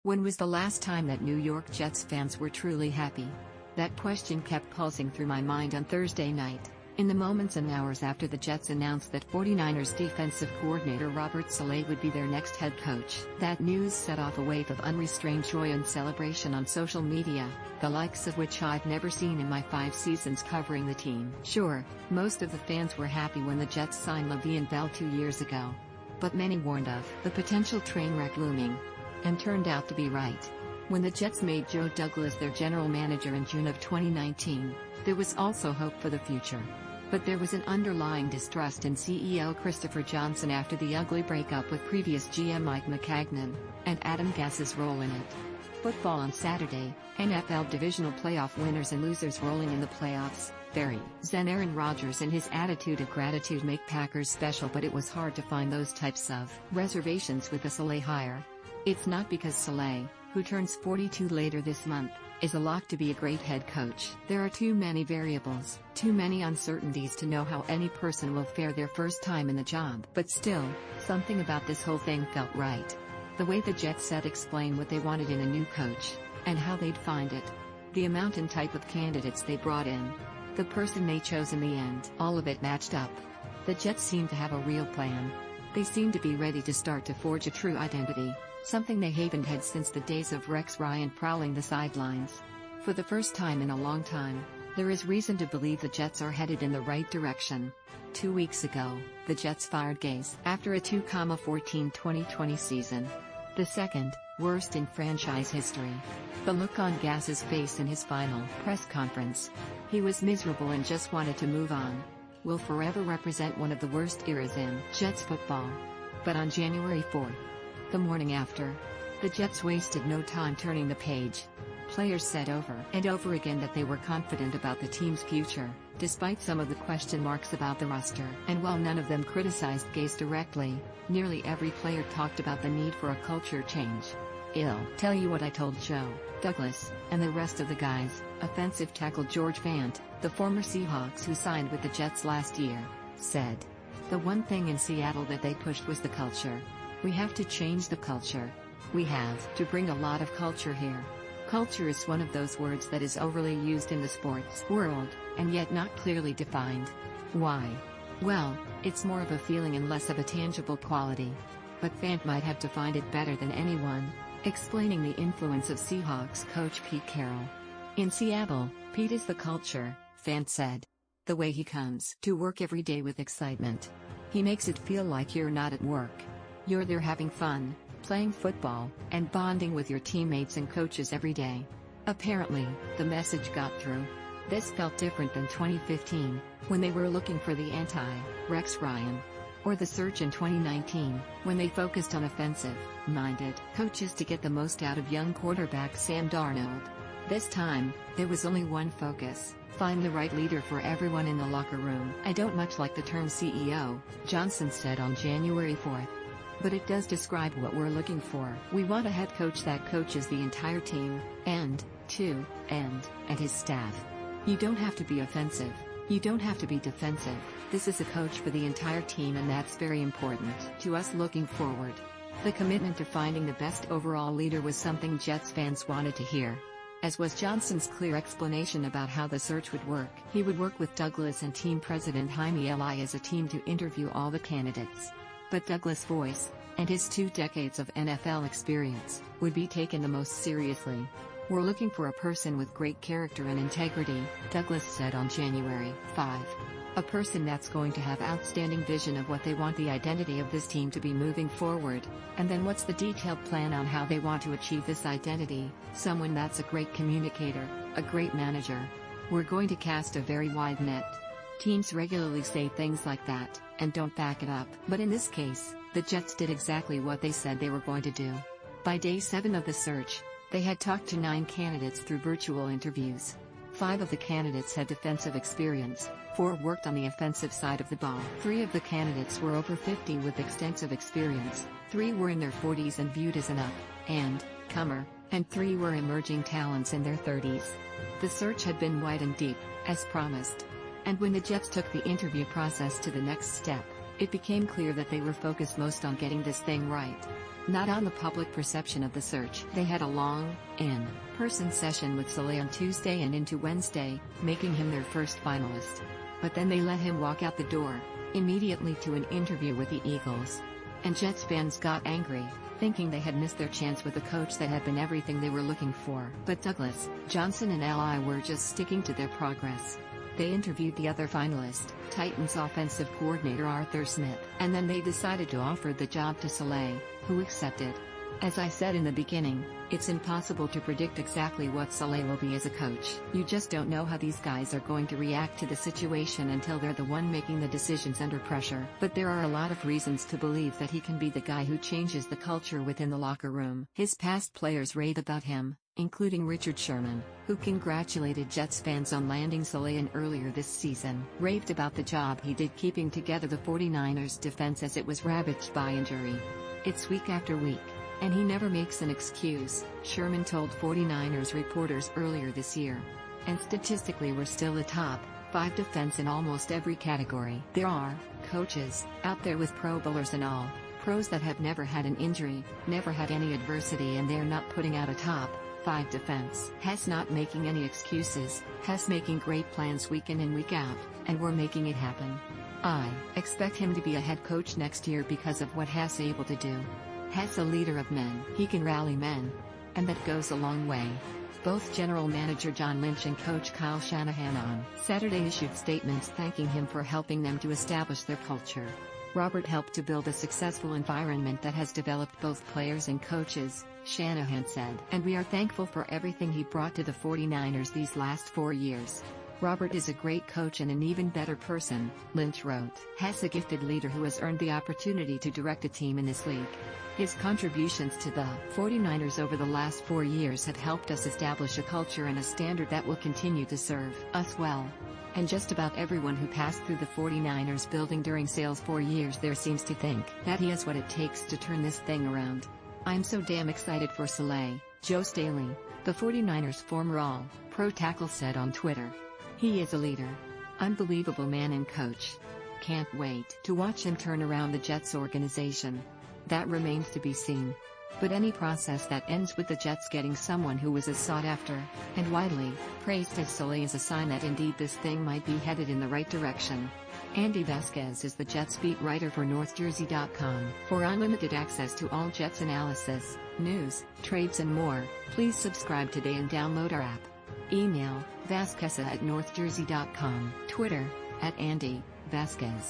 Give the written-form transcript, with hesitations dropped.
When was the last time that New York Jets fans were truly happy? That question kept pulsing through my mind on Thursday night, in the moments and hours after the Jets announced that 49ers defensive coordinator Robert Saleh would be their next head coach. That news set off a wave of unrestrained joy and celebration on social media, the likes of which I've never seen in my 5 seasons covering the team. Sure, most of the fans were happy when the Jets signed Le'Veon Bell 2 years ago. But many warned of the potential train wreck looming. And turned out to be right. When the Jets made Joe Douglas their general manager in June of 2019, there was also hope for the future. But there was an underlying distrust in CEO Christopher Johnson after the ugly breakup with previous GM Mike Maccagnan, and Adam Gase's role in it. Football on Saturday, NFL divisional playoff winners and losers rolling in the playoffs, very zen. Aaron Rodgers and his attitude of gratitude make Packers special, but it was hard to find those types of reservations with the Saleh hire. It's not because Saleh, who turns 42 later this month, is a lock to be a great head coach. There are too many variables, too many uncertainties to know how any person will fare their first time in the job. But still, something about this whole thing felt right. The way the Jets said explain what they wanted in a new coach, and how they'd find it. The amount and type of candidates they brought in. The person they chose in the end. All of it matched up. The Jets seemed to have a real plan. They seemed to be ready to start to forge a true identity. Something they haven't had since the days of Rex Ryan prowling the sidelines. For the first time in a long time, there is reason to believe the Jets are headed in the right direction. 2 weeks ago, the Jets fired Gase after a 2-14 2020 season. The second worst in franchise history. The look on Gase's face in his final press conference. He was miserable and just wanted to move on. Will forever represent one of the worst eras in Jets football. But on January 4th, the morning after, the Jets wasted no time turning the page. Players said over and over again that they were confident about the team's future, despite some of the question marks about the roster. And while none of them criticized Gase directly, nearly every player talked about the need for a culture change. I'll tell you what I told Joe Douglas, and the rest of the guys, offensive tackle George Fant, the former Seahawks who signed with the Jets last year, said. The one thing in Seattle that they pushed was the culture. We have to change the culture. We have to bring a lot of culture here. Culture is one of those words that is overly used in the sports world, and yet not clearly defined. Why? Well, it's more of a feeling and less of a tangible quality. But Fant might have defined it better than anyone, explaining the influence of Seahawks coach Pete Carroll. In Seattle, Pete is the culture, Fant said. The way he comes to work every day with excitement. He makes it feel like you're not at work. You're there having fun, playing football, and bonding with your teammates and coaches every day. Apparently, the message got through. This felt different than 2015, when they were looking for the anti-Rex Ryan. Or the search in 2019, when they focused on offensive-minded coaches to get the most out of young quarterback Sam Darnold. This time, there was only one focus: find the right leader for everyone in the locker room. I don't much like the term CEO, Johnson said on January 4th. But it does describe what we're looking for. We want a head coach that coaches the entire team, and his staff. You don't have to be offensive. You don't have to be defensive. This is a coach for the entire team, and that's very important to us looking forward. The commitment to finding the best overall leader was something Jets fans wanted to hear. As was Johnson's clear explanation about how the search would work. He would work with Douglas and team president Jaime Eli as a team to interview all the candidates. But Douglas' voice, and his 2 decades of NFL experience, would be taken the most seriously. We're looking for a person with great character and integrity, Douglas said on January 5. A person that's going to have outstanding vision of what they want the identity of this team to be moving forward, and then what's the detailed plan on how they want to achieve this identity, someone that's a great communicator, a great manager. We're going to cast a very wide net. Teams regularly say things like that, and don't back it up. But in this case, the Jets did exactly what they said they were going to do. By day 7 of the search, they had talked to 9 candidates through virtual interviews. 5 of the candidates had defensive experience, 4 worked on the offensive side of the ball. 3 of the candidates were over 50 with extensive experience, 3 were in their 40s and viewed as an up-and-comer, and 3 were emerging talents in their 30s. The search had been wide and deep, as promised. And when the Jets took the interview process to the next step, it became clear that they were focused most on getting this thing right. not on the public perception of the search. They had a long, in-person session with Saleh on Tuesday and into Wednesday, making him their first finalist. But then they let him walk out the door, immediately to an interview with the Eagles. And Jets fans got angry, thinking they had missed their chance with a coach that had been everything they were looking for. But Douglas, Johnson and Li were just sticking to their progress. They interviewed the other finalist, Titans offensive coordinator Arthur Smith, and then they decided to offer the job to Saleh, who accepted. As I said in the beginning, it's impossible to predict exactly what Saleh will be as a coach. You just don't know how these guys are going to react to the situation until they're the one making the decisions under pressure. But there are a lot of reasons to believe that he can be the guy who changes the culture within the locker room. His past players rave about him, including Richard Sherman, who congratulated Jets fans on landing Saleh earlier this season. Raved about the job he did keeping together the 49ers defense as it was ravaged by injury. It's week after week, and he never makes an excuse, Sherman told 49ers reporters earlier this year. And statistically we're still a top 5 defense in almost every category. There are coaches out there with Pro Bowlers and all, pros that have never had an injury, never had any adversity, and they're not putting out a top 5 defense. Hess not making any excuses, Hess making great plans week in and week out, and we're making it happen. I expect him to be a head coach next year because of what Hess able to do. Hess a leader of men. He can rally men. And that goes a long way. Both General Manager John Lynch and Coach Kyle Shanahan on Saturday issued statements thanking him for helping them to establish their culture. Robert helped to build a successful environment that has developed both players and coaches, Shanahan said. And we are thankful for everything he brought to the 49ers these last 4 years. Robert is a great coach and an even better person, Lynch wrote. Hess a gifted leader who has earned the opportunity to direct a team in this league. His contributions to the 49ers over the last 4 years have helped us establish a culture and a standard that will continue to serve us well. And just about everyone who passed through the 49ers building during Saleh's 4 years there seems to think that he has what it takes to turn this thing around. I'm so damn excited for Saleh, Joe Staley, the 49ers former All-Pro tackle said on Twitter. He is a leader. Unbelievable man and coach. Can't wait to watch him turn around the Jets organization. That remains to be seen. But any process that ends with the Jets getting someone who was as sought after and widely praised as Saleh is a sign that indeed this thing might be headed in the right direction. Andy Vasquez is the Jets beat writer for NorthJersey.com. For unlimited access to all Jets analysis, news, trades and more, please subscribe today and download our app. Email, vasquez@northjersey.com. Twitter, @Andy Vasquez.